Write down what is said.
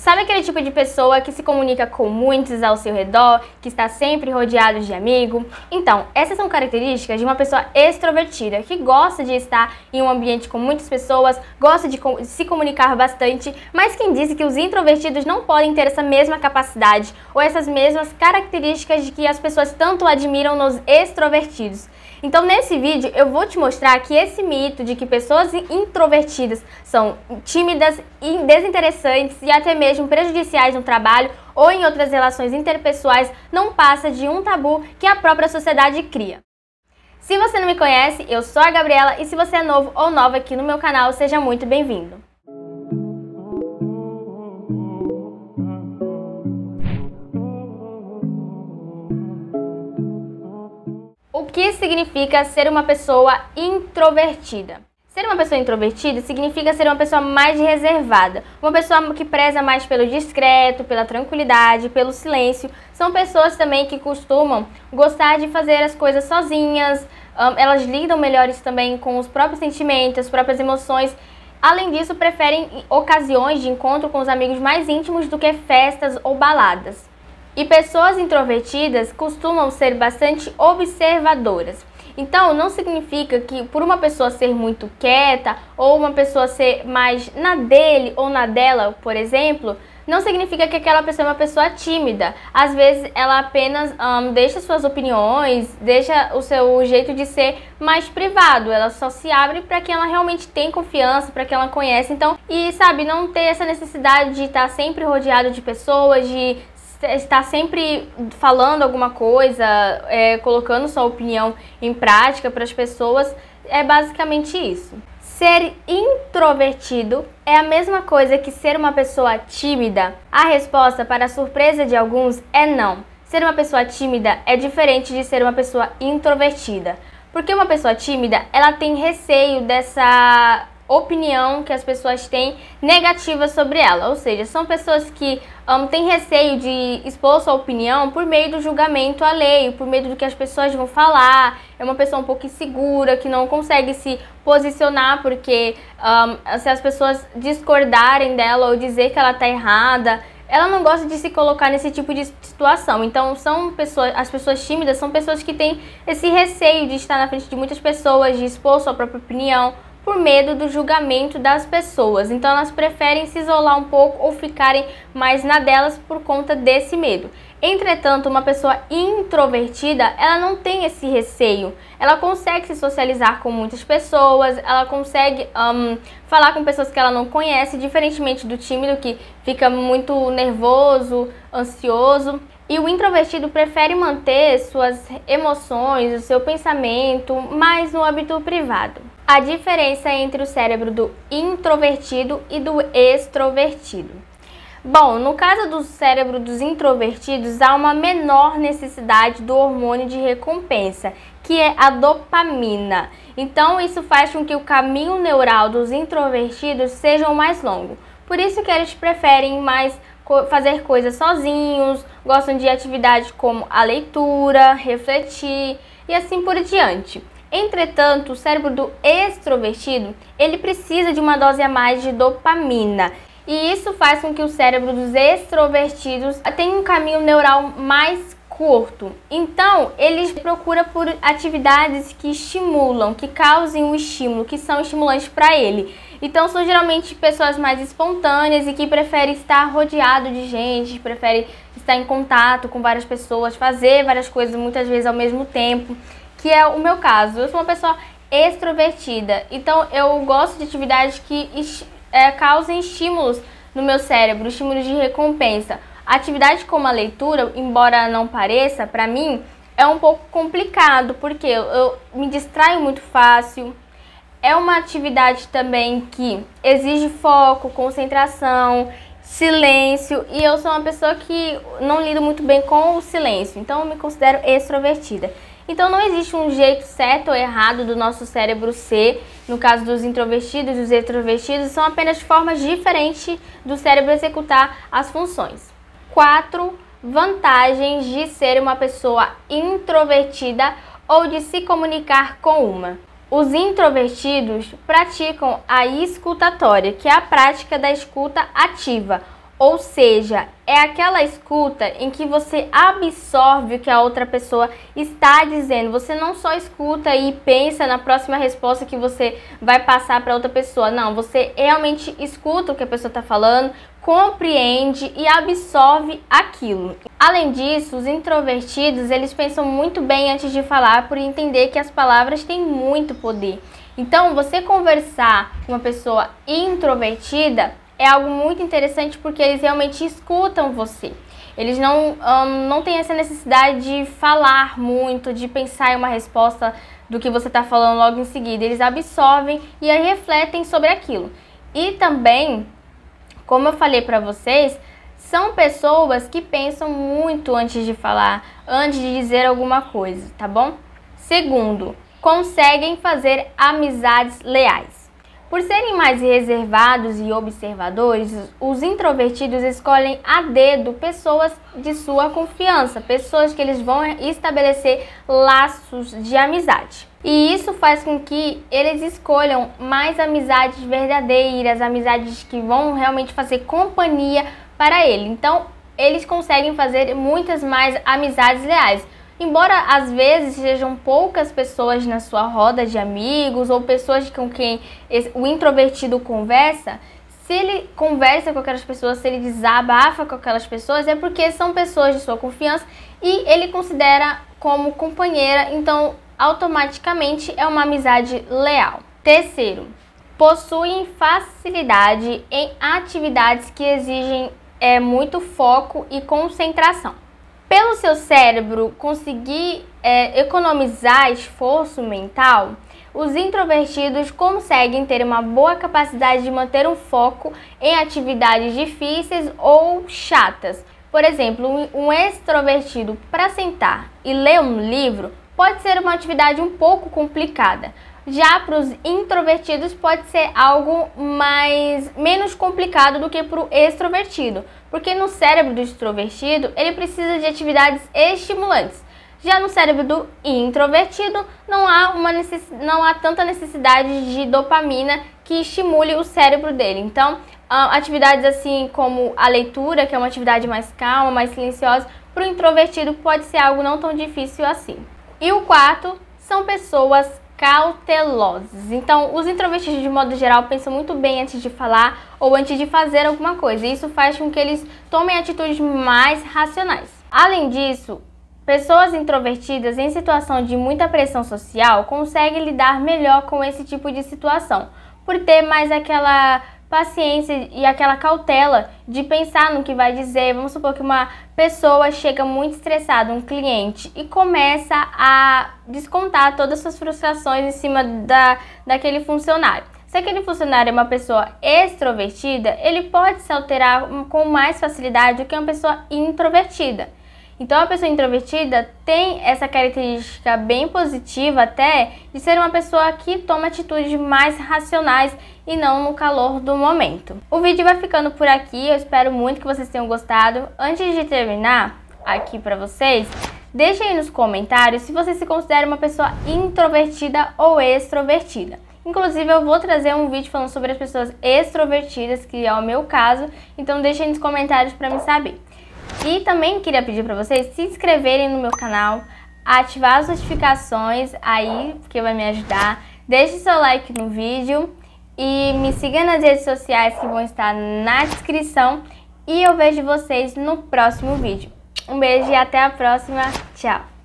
Sabe aquele tipo de pessoa que se comunica com muitos ao seu redor, que está sempre rodeado de amigos? Então, essas são características de uma pessoa extrovertida, que gosta de estar em um ambiente com muitas pessoas, gosta de se comunicar bastante, mas quem disse que os introvertidos não podem ter essa mesma capacidade ou essas mesmas características de que as pessoas tanto admiram nos extrovertidos? Então, nesse vídeo, eu vou te mostrar que esse mito de que pessoas introvertidas são tímidas, desinteressantes e até mesmo prejudiciais no trabalho ou em outras relações interpessoais não passa de um tabu que a própria sociedade cria. Se você não me conhece, eu sou a Gabriela e se você é novo ou nova aqui no meu canal, seja muito bem-vindo. O que significa ser uma pessoa introvertida? Ser uma pessoa introvertida significa ser uma pessoa mais reservada, uma pessoa que preza mais pelo discreto, pela tranquilidade, pelo silêncio. São pessoas também que costumam gostar de fazer as coisas sozinhas, elas lidam melhores também com os próprios sentimentos, as próprias emoções. Além disso, preferem ocasiões de encontro com os amigos mais íntimos do que festas ou baladas. E pessoas introvertidas costumam ser bastante observadoras. Então, não significa que por uma pessoa ser muito quieta ou uma pessoa ser mais na dele ou na dela, por exemplo, não significa que aquela pessoa é uma pessoa tímida. Às vezes, ela apenas deixa suas opiniões, deixa o seu jeito de ser mais privado. Ela só se abre para quem ela realmente tem confiança, para quem ela conhece. Então, não ter essa necessidade de estar sempre rodeado de pessoas, de estar sempre falando alguma coisa, colocando sua opinião em prática para as pessoas, é basicamente isso. Ser introvertido é a mesma coisa que ser uma pessoa tímida? A resposta, para a surpresa de alguns, é não. Ser uma pessoa tímida é diferente de ser uma pessoa introvertida. Porque uma pessoa tímida, ela tem receio dessa opinião que as pessoas têm negativa sobre ela, ou seja, são pessoas que têm receio de expor sua opinião por meio do julgamento alheio, por meio do que as pessoas vão falar. É uma pessoa um pouco insegura, que não consegue se posicionar porque se as pessoas discordarem dela ou dizer que ela está errada, ela não gosta de se colocar nesse tipo de situação. Então, as pessoas tímidas são pessoas que têm esse receio de estar na frente de muitas pessoas, de expor sua própria opinião, por medo do julgamento das pessoas. Então elas preferem se isolar um pouco ou ficarem mais na delas por conta desse medo. Entretanto, uma pessoa introvertida, ela não tem esse receio. Ela consegue se socializar com muitas pessoas, ela consegue falar com pessoas que ela não conhece, diferentemente do tímido que fica muito nervoso, ansioso. E o introvertido prefere manter suas emoções, o seu pensamento mais no âmbito privado. A diferença entre o cérebro do introvertido e do extrovertido. Bom, no caso do cérebro dos introvertidos, há uma menor necessidade do hormônio de recompensa, que é a dopamina. Então, isso faz com que o caminho neural dos introvertidos seja mais longo. Por isso que eles preferem mais fazer coisas sozinhos, gostam de atividades como a leitura, refletir e assim por diante. Entretanto, o cérebro do extrovertido, ele precisa de uma dose a mais de dopamina. E isso faz com que o cérebro dos extrovertidos tenha um caminho neural mais curto. Então, eles procuram por atividades que estimulam, que causem um estímulo, que são estimulantes para ele. Então, são geralmente pessoas mais espontâneas e que preferem estar rodeado de gente, preferem estar em contato com várias pessoas, fazer várias coisas muitas vezes ao mesmo tempo, que é o meu caso. Eu sou uma pessoa extrovertida, então eu gosto de atividades que causem estímulos no meu cérebro, estímulos de recompensa. Atividade como a leitura, embora não pareça, para mim é um pouco complicado, porque eu me distraio muito fácil. É uma atividade também que exige foco, concentração, silêncio, e eu sou uma pessoa que não lido muito bem com o silêncio, então eu me considero extrovertida. Então não existe um jeito certo ou errado do nosso cérebro ser. No caso dos introvertidos e dos extrovertidos, são apenas formas diferentes do cérebro executar as funções. 4 vantagens de ser uma pessoa introvertida ou de se comunicar com uma. Os introvertidos praticam a escutatória, que é a prática da escuta ativa, Ou seja, é aquela escuta em que você absorve o que a outra pessoa está dizendo. Você não só escuta e pensa na próxima resposta que você vai passar para outra pessoa. Não, você realmente escuta o que a pessoa está falando, compreende e absorve aquilo. Além disso, os introvertidos, eles pensam muito bem antes de falar, por entender que as palavras têm muito poder. Então, você conversar com uma pessoa introvertida é algo muito interessante, porque eles realmente escutam você. Eles não têm essa necessidade de falar muito, de pensar em uma resposta do que você está falando logo em seguida. Eles absorvem e aí refletem sobre aquilo. E também, como eu falei para vocês, são pessoas que pensam muito antes de falar, antes de dizer alguma coisa, tá bom? Segundo, conseguem fazer amizades leais. Por serem mais reservados e observadores, os introvertidos escolhem a dedo pessoas de sua confiança, pessoas que eles vão estabelecer laços de amizade. E isso faz com que eles escolham mais amizades verdadeiras, amizades que vão realmente fazer companhia para ele. Então, eles conseguem fazer muitas mais amizades leais. Embora às vezes sejam poucas pessoas na sua roda de amigos ou pessoas com quem o introvertido conversa, se ele conversa com aquelas pessoas, se ele desabafa com aquelas pessoas, é porque são pessoas de sua confiança e ele considera como companheira, então automaticamente é uma amizade leal. Terceiro, possuem facilidade em atividades que exigem muito foco e concentração. Pelo seu cérebro conseguir economizar esforço mental, os introvertidos conseguem ter uma boa capacidade de manter um foco em atividades difíceis ou chatas. Por exemplo, um extrovertido para sentar e ler um livro pode ser uma atividade um pouco complicada. Já para os introvertidos pode ser algo menos complicado do que para o extrovertido, porque no cérebro do extrovertido ele precisa de atividades estimulantes. Já no cérebro do introvertido não há tanta necessidade de dopamina que estimule o cérebro dele. Então, atividades assim como a leitura, que é uma atividade mais calma, mais silenciosa, para o introvertido pode ser algo não tão difícil assim. E o quarto são pessoas cautelosos. Então, os introvertidos, de modo geral, pensam muito bem antes de falar ou antes de fazer alguma coisa. E isso faz com que eles tomem atitudes mais racionais. Além disso, pessoas introvertidas em situação de muita pressão social conseguem lidar melhor com esse tipo de situação, por ter mais aquela paciência e aquela cautela de pensar no que vai dizer. Vamos supor que uma pessoa chega muito estressada, um cliente, e começa a descontar todas as suas frustrações em cima daquele funcionário. Se aquele funcionário é uma pessoa extrovertida, ele pode se alterar com mais facilidade do que uma pessoa introvertida. Então, a pessoa introvertida tem essa característica bem positiva até de ser uma pessoa que toma atitudes mais racionais e não no calor do momento. O vídeo vai ficando por aqui, eu espero muito que vocês tenham gostado. Antes de terminar aqui para vocês, deixem aí nos comentários se você se considera uma pessoa introvertida ou extrovertida. Inclusive, eu vou trazer um vídeo falando sobre as pessoas extrovertidas, que é o meu caso, então deixem nos comentários para me saber. E também queria pedir para vocês se inscreverem no meu canal, ativar as notificações aí, porque vai me ajudar. Deixe seu like no vídeo e me siga nas redes sociais que vão estar na descrição. E eu vejo vocês no próximo vídeo. Um beijo e até a próxima. Tchau!